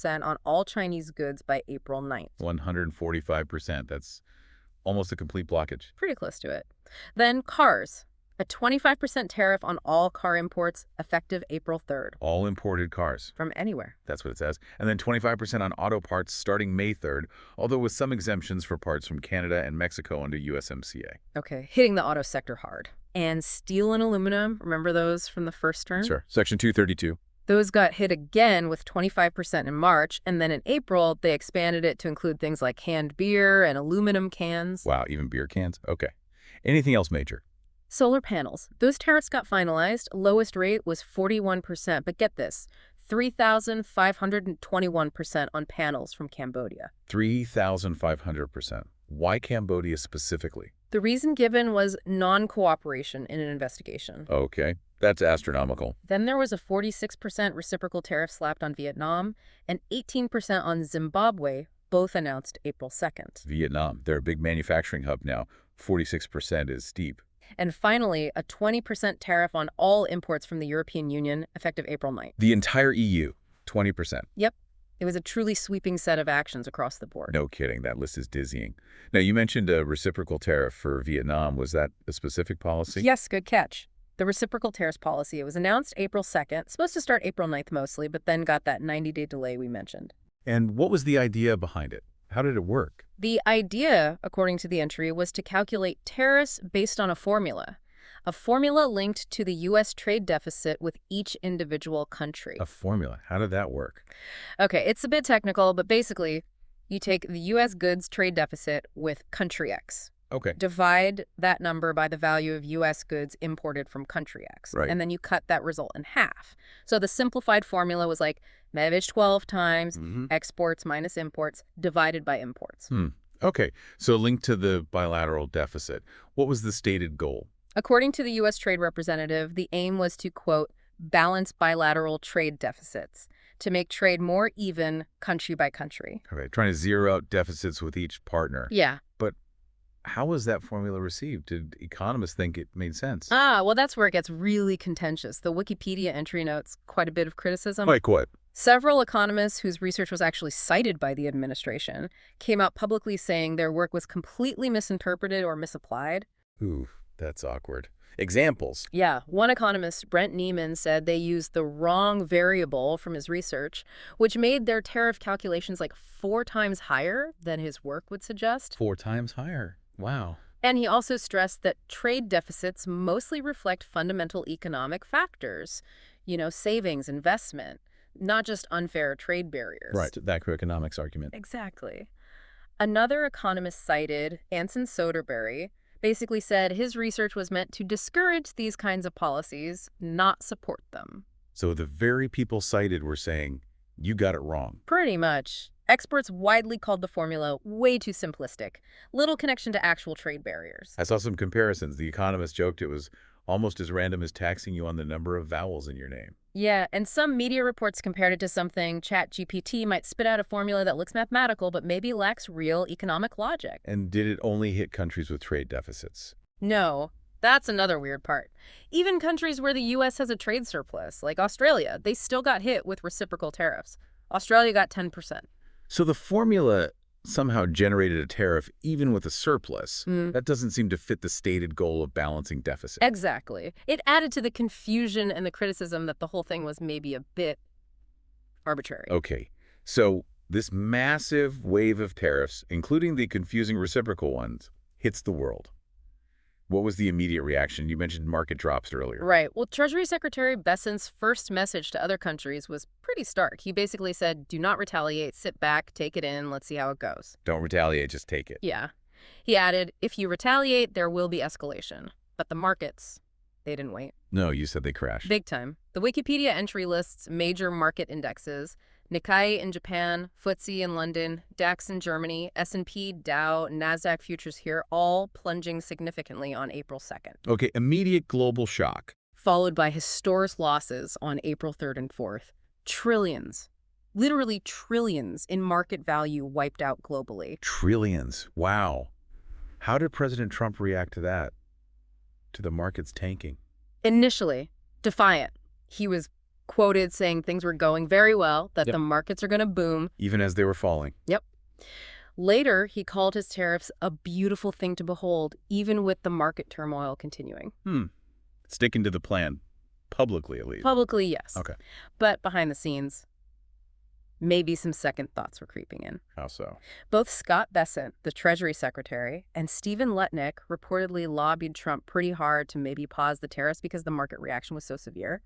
on all Chinese goods by April 9th. 145%. That's almost a complete blockage. Pretty close to it. Then cars. A 25% tariff on all car imports effective April 3rd. All imported cars. From anywhere. That's what it says. And then 25% on auto parts starting May 3rd, although with some exemptions for parts from Canada and Mexico under USMCA. Okay, hitting the auto sector hard. And steel and aluminum, remember those from the first term? Sure. Section 232. Those got hit again with 25% in March, and then in April, they expanded it to include things like canned beer and aluminum cans. Wow, even beer cans? Okay. Anything else major? Solar panels. Those tariffs got finalized. Lowest rate was 41%, but get this, 3,521% on panels from Cambodia. 3,500%. Why Cambodia specifically? The reason given was non-cooperation in an investigation. Okay, that's astronomical. Then there was a 46% reciprocal tariff slapped on Vietnam and 18% on Zimbabwe, both announced April 2nd. Vietnam, they're a big manufacturing hub now. 46% is steep. And finally, a 20% tariff on all imports from the European Union, effective April 9th. The entire EU, 20%. Yep. It was a truly sweeping set of actions across the board. No kidding. That list is dizzying. Now, you mentioned a reciprocal tariff for Vietnam. Was that a specific policy? Yes, good catch. The reciprocal tariffs policy, it was announced April 2nd, supposed to start April 9th mostly, but then got that 90-day delay we mentioned. And what was the idea behind it? How did it work? The idea, according to the entry, was to calculate tariffs based on a formula linked to the U.S. trade deficit with each individual country. A formula. How did that work? Okay, it's a bit technical, but basically, you take the U.S. goods trade deficit with country X. Okay. Divide that number by the value of U.S. goods imported from country X. Right. And then you cut that result in half. So the simplified formula was like MEVage 12 times exports minus imports divided by imports. Okay. So linked to the bilateral deficit, what was the stated goal? According to the U.S. Trade Representative, the aim was to, quote, balance bilateral trade deficits to make trade more even country by country. Okay. Trying to zero out deficits with each partner. Yeah. But how was that formula received? Did economists think it made sense? Well, that's where it gets really contentious. The Wikipedia entry notes quite a bit of criticism. Like what? Several economists whose research was actually cited by the administration came out publicly saying their work was completely misinterpreted or misapplied. Ooh, that's awkward. Examples? Yeah, one economist, Brent Neiman, said they used the wrong variable from his research, which made their tariff calculations like 4 times higher than his work would suggest. 4 times higher. Wow. And he also stressed that trade deficits mostly reflect fundamental economic factors, savings, investment, not just unfair trade barriers. Right, that macroeconomics argument. Exactly. Another economist cited, Anson Soderberry, basically said his research was meant to discourage these kinds of policies, not support them. So the very people cited were saying, you got it wrong. Pretty much. Experts widely called the formula way too simplistic. Little connection to actual trade barriers. I saw some comparisons. The Economist joked it was almost as random as taxing you on the number of vowels in your name. Yeah, and some media reports compared it to something ChatGPT might spit out a formula that looks mathematical but maybe lacks real economic logic. And did it only hit countries with trade deficits? No. That's another weird part. Even countries where the U.S. has a trade surplus, like Australia, they still got hit with reciprocal tariffs. Australia got 10%. So the formula somehow generated a tariff even with a surplus. That doesn't seem to fit the stated goal of balancing deficit. Exactly. It added to the confusion and the criticism that the whole thing was maybe a bit arbitrary. Okay, so this massive wave of tariffs, including the confusing reciprocal ones, hits the world. What was the immediate reaction? You mentioned market drops earlier. Right. Well, Treasury Secretary Bessent's first message to other countries was pretty stark. He basically said, do not retaliate, sit back, take it in, let's see how it goes. Don't retaliate, just take it. Yeah. He added, if you retaliate, there will be escalation. But the markets, they didn't wait. No, you said they crashed. Big time. The Wikipedia entry lists major market indexes. Nikkei in Japan, FTSE in London, DAX in Germany, S&P, Dow, NASDAQ futures here, all plunging significantly on April 2nd. Okay, immediate global shock. Followed by historic losses on April 3rd and 4th. Trillions, literally trillions in market value wiped out globally. Trillions. Wow. How did President Trump react to that? To the markets tanking? Initially, defiant. He was quoted saying things were going very well, that Yep. the markets are going to boom. Even as they were falling. Yep. Later, he called his tariffs a beautiful thing to behold, even with the market turmoil continuing. Sticking to the plan. Publicly, at least. Publicly, yes. Okay. But behind the scenes, maybe some second thoughts were creeping in. How so? Both Scott Bessent, the Treasury Secretary, and Stephen Lutnick reportedly lobbied Trump pretty hard to maybe pause the tariffs because the market reaction was so severe.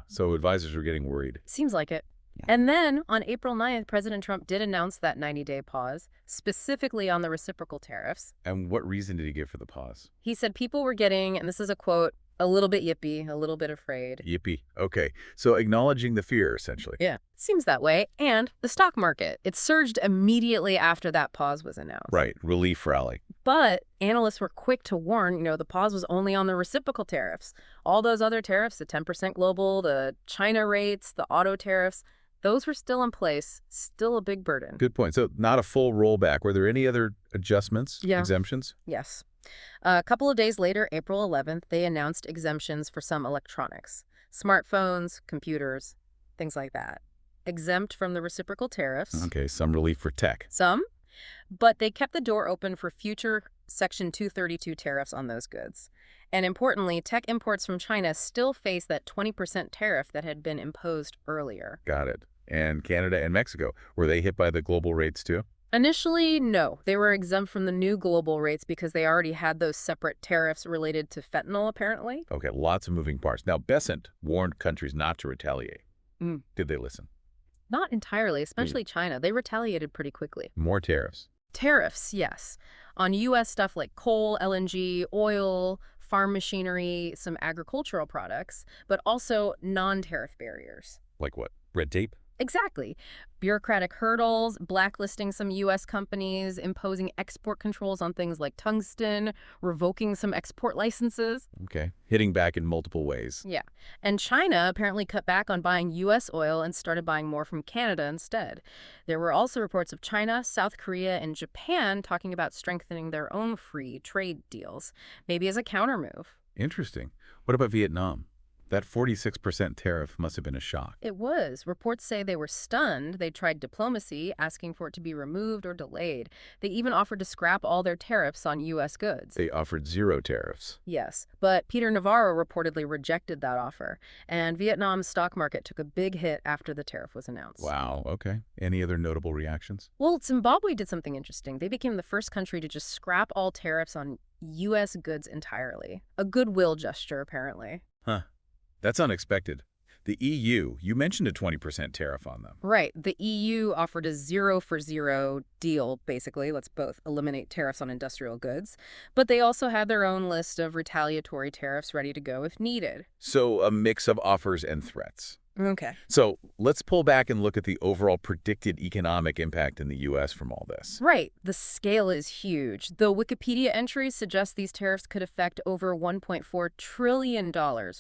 So advisors were getting worried. Seems like it. Yeah. And then, on April 9th, President Trump did announce that 90-day pause, specifically on the reciprocal tariffs. And what reason did he give for the pause? He said people were getting, and this is a quote, a little bit yippy, a little bit afraid. Yippee. Okay. So acknowledging the fear, essentially. Yeah. Seems that way. And the stock market. It surged immediately after that pause was announced. Right. Relief rally. But analysts were quick to warn, the pause was only on the reciprocal tariffs. All those other tariffs, the 10% global, the China rates, the auto tariffs, those were still in place, still a big burden. Good point. So not a full rollback. Were there any other adjustments, exemptions? Yes. A couple of days later, April 11th, they announced exemptions for some electronics, smartphones, computers, things like that. Exempt from the reciprocal tariffs. Okay, some relief for tech. Some, but they kept the door open for future Section 232 tariffs on those goods. And importantly, tech imports from China still face that 20% tariff that had been imposed earlier. Got it. And Canada and Mexico, were they hit by the global rates too? Initially, no. They were exempt from the new global rates because they already had those separate tariffs related to fentanyl, apparently. Okay, lots of moving parts. Now, Bessent warned countries not to retaliate. Did they listen? Not entirely, especially China. They retaliated pretty quickly. More tariffs. Tariffs, yes. On U.S. stuff like coal, LNG, oil, farm machinery, some agricultural products, but also non-tariff barriers. Like what? Red tape? Exactly. Bureaucratic hurdles, blacklisting some U.S. companies, imposing export controls on things like tungsten, revoking some export licenses. Okay. Hitting back in multiple ways. Yeah. And China apparently cut back on buying U.S. oil and started buying more from Canada instead. There were also reports of China, South Korea, and Japan talking about strengthening their own free trade deals, maybe as a countermove. Interesting. What about Vietnam? That 46% tariff must have been a shock. It was. Reports say they were stunned. They tried diplomacy, asking for it to be removed or delayed. They even offered to scrap all their tariffs on U.S. goods. They offered zero tariffs. Yes, but Peter Navarro reportedly rejected that offer, and Vietnam's stock market took a big hit after the tariff was announced. Wow, okay. Any other notable reactions? Well, Zimbabwe did something interesting. They became the first country to just scrap all tariffs on U.S. goods entirely. A goodwill gesture, apparently. Huh. That's unexpected. The EU, you mentioned a 20% tariff on them. Right. The EU offered a 0-for-0 deal, basically. Let's both eliminate tariffs on industrial goods. But they also had their own list of retaliatory tariffs ready to go if needed. So a mix of offers and threats. Okay. So let's pull back and look at the overall predicted economic impact in the U.S. from all this. Right. The scale is huge. The Wikipedia entries suggest these tariffs could affect over $1.4 trillion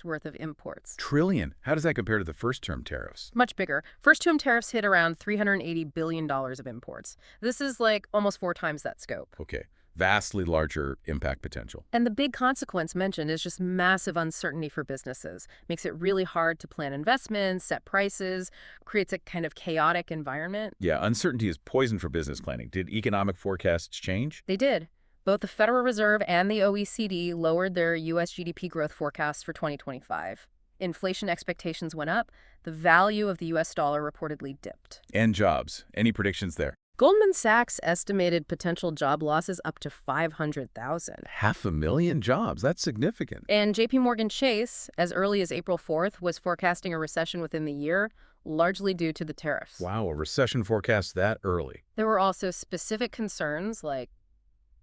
worth of imports. Trillion? How does that compare to the first-term tariffs? Much bigger. First-term tariffs hit around $380 billion of imports. This is like almost 4 times that scope. Okay. Vastly larger impact potential. And the big consequence mentioned is just massive uncertainty for businesses. Makes it really hard to plan investments, set prices, creates a kind of chaotic environment. Yeah, uncertainty is poison for business planning. Did economic forecasts change? They did. Both the Federal Reserve and the OECD lowered their U.S. GDP growth forecasts for 2025. Inflation expectations went up. The value of the U.S. dollar reportedly dipped. And jobs. Any predictions there? Goldman Sachs estimated potential job losses up to 500,000. 500,000 jobs. That's significant. And J.P. Morgan Chase, as early as April 4th, was forecasting a recession within the year, largely due to the tariffs. Wow, a recession forecast that early. There were also specific concerns like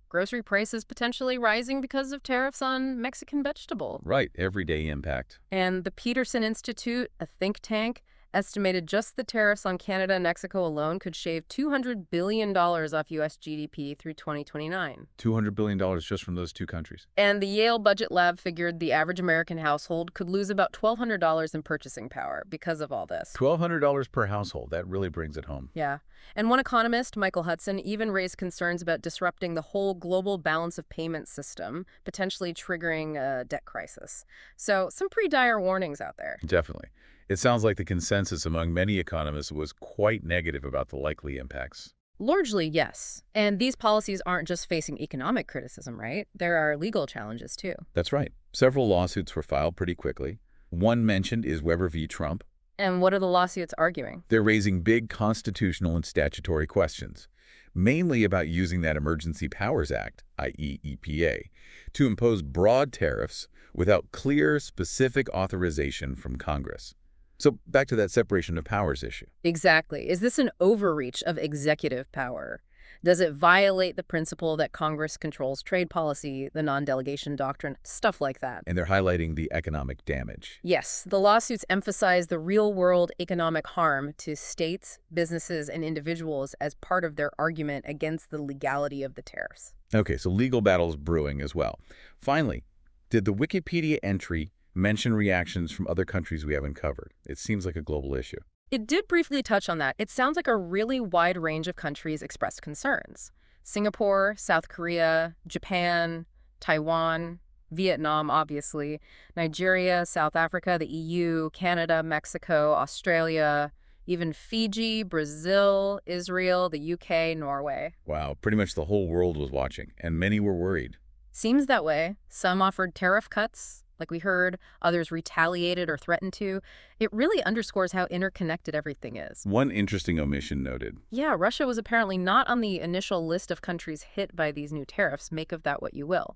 grocery prices potentially rising because of tariffs on Mexican vegetable. Right, everyday impact. And the Peterson Institute, a think tank, estimated just the tariffs on Canada and Mexico alone could shave $200 billion off U.S. GDP through 2029. $200 billion just from those two countries. And the Yale Budget Lab figured the average American household could lose about $1,200 in purchasing power because of all this. $1,200 per household. That really brings it home. Yeah. And one economist, Michael Hudson, even raised concerns about disrupting the whole global balance of payments system, potentially triggering a debt crisis. So some pretty dire warnings out there. Definitely. It sounds like the consensus among many economists was quite negative about the likely impacts. Largely, yes. And these policies aren't just facing economic criticism, right? There are legal challenges, too. That's right. Several lawsuits were filed pretty quickly. One mentioned is Weber v. Trump. And what are the lawsuits arguing? They're raising big constitutional and statutory questions, mainly about using that Emergency Powers Act, i.e. EPA, to impose broad tariffs without clear, specific authorization from Congress. So back to that separation of powers issue. Exactly. Is this an overreach of executive power? Does it violate the principle that Congress controls trade policy, the non-delegation doctrine, stuff like that? And they're highlighting the economic damage. Yes, the lawsuits emphasize the real-world economic harm to states, businesses, and individuals as part of their argument against the legality of the tariffs. Okay, so legal battles brewing as well. Finally, did the Wikipedia entry mention reactions from other countries we haven't covered? It seems like a global issue. It did briefly touch on that. It sounds like a really wide range of countries expressed concerns. Singapore, South Korea, Japan, Taiwan, Vietnam, obviously, Nigeria, South Africa, the EU, Canada, Mexico, Australia, even Fiji, Brazil, Israel, the UK, Norway. Wow, pretty much the whole world was watching, and many were worried. Seems that way. Some offered tariff cuts, like we heard, others retaliated or threatened to. It really underscores how interconnected everything is. One interesting omission noted. Yeah, Russia was apparently not on the initial list of countries hit by these new tariffs. Make of that what you will.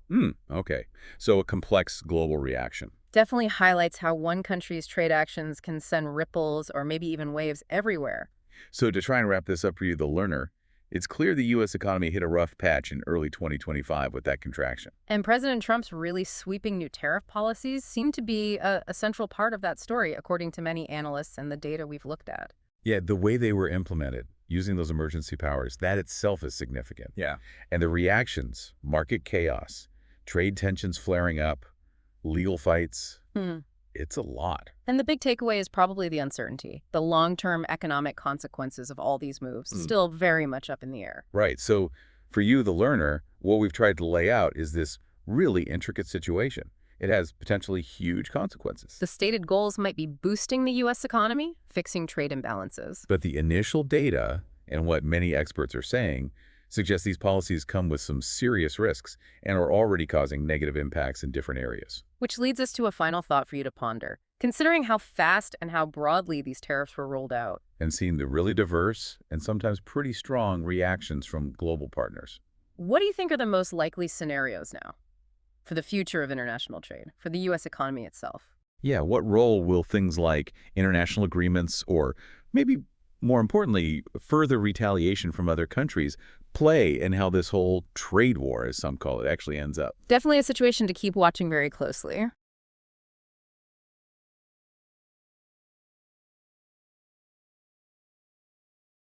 Okay. So a complex global reaction. Definitely highlights how one country's trade actions can send ripples or maybe even waves everywhere. So to try and wrap this up for you, the learner, it's clear the U.S. economy hit a rough patch in early 2025 with that contraction. And President Trump's really sweeping new tariff policies seem to be a central part of that story, according to many analysts and the data we've looked at. Yeah, the way they were implemented, using those emergency powers, that itself is significant. Yeah. And the reactions, market chaos, trade tensions flaring up, legal fights, it's a lot. And the big takeaway is probably the uncertainty. The long-term economic consequences of all these moves, still very much up in the air. Right. So for you, the learner, what we've tried to lay out is this really intricate situation. It has potentially huge consequences. The stated goals might be boosting the U.S. economy, fixing trade imbalances. But the initial data and what many experts are saying suggests these policies come with some serious risks and are already causing negative impacts in different areas. Which leads us to a final thought for you to ponder. Considering how fast and how broadly these tariffs were rolled out, And seeing the really diverse and sometimes pretty strong reactions from global partners. what do you think are the most likely scenarios now for the future of international trade, for the U.S. economy itself? Yeah, what role will things like international agreements or maybe more importantly, further retaliation from other countries play in how this whole trade war, as some call it, actually ends up? Definitely a situation to keep watching very closely.